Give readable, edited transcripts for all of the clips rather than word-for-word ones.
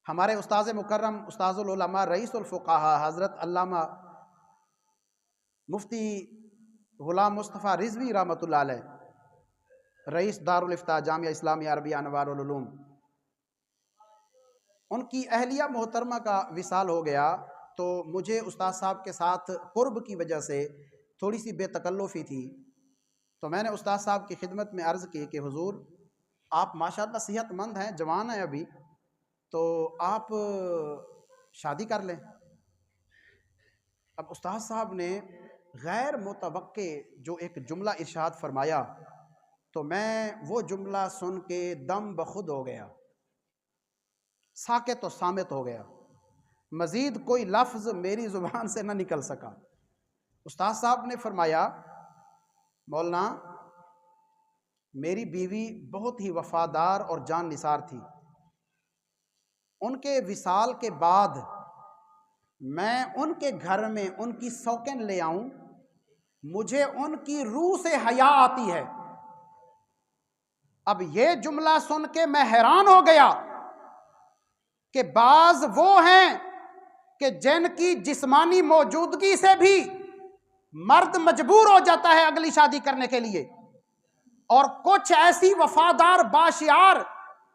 ہمارے استاذ مکرم استاذ العلماء رئیس الفقہاء حضرت علامہ مفتی غلام مصطفیٰ رضوی رحمۃ اللہ علیہ، رئیس دارالافتاء جامعہ اسلامیہ عربیہ انوار العلوم، ان کی اہلیہ محترمہ کا وصال ہو گیا تو مجھے استاد صاحب کے ساتھ قرب کی وجہ سے تھوڑی سی بے تکلفی تھی، تو میں نے استاد صاحب کی خدمت میں عرض کی کہ حضور آپ ماشاءاللہ صحت مند ہیں، جوان ہیں ابھی، تو آپ شادی کر لیں۔ اب استاد صاحب نے غیر متوقع جو ایک جملہ ارشاد فرمایا تو میں وہ جملہ سن کے دم بخود ہو گیا، ساکت و صامت ہو گیا، مزید کوئی لفظ میری زبان سے نہ نکل سکا۔ استاد صاحب نے فرمایا مولانا میری بیوی بہت ہی وفادار اور جان نثار تھی، ان کے وصال کے بعد میں ان کے گھر میں ان کی سوکن لے آؤں، مجھے ان کی روح سے حیا آتی ہے۔ اب یہ جملہ سن کے میں حیران ہو گیا کہ بعض وہ ہیں کہ جن کی جسمانی موجودگی سے بھی مرد مجبور ہو جاتا ہے اگلی شادی کرنے کے لیے، اور کچھ ایسی وفادار باشیار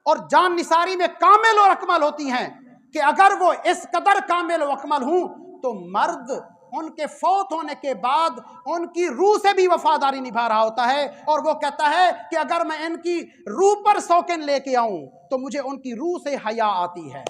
اور جان نثاری میں کامل اور اکمل ہوتی ہیں کہ اگر وہ اس قدر کامل و اکمل ہوں تو مرد ان کے فوت ہونے کے بعد ان کی روح سے بھی وفاداری نبھا رہا ہوتا ہے، اور وہ کہتا ہے کہ اگر میں ان کی روح پر سوکن لے کے آؤں تو مجھے ان کی روح سے حیا آتی ہے۔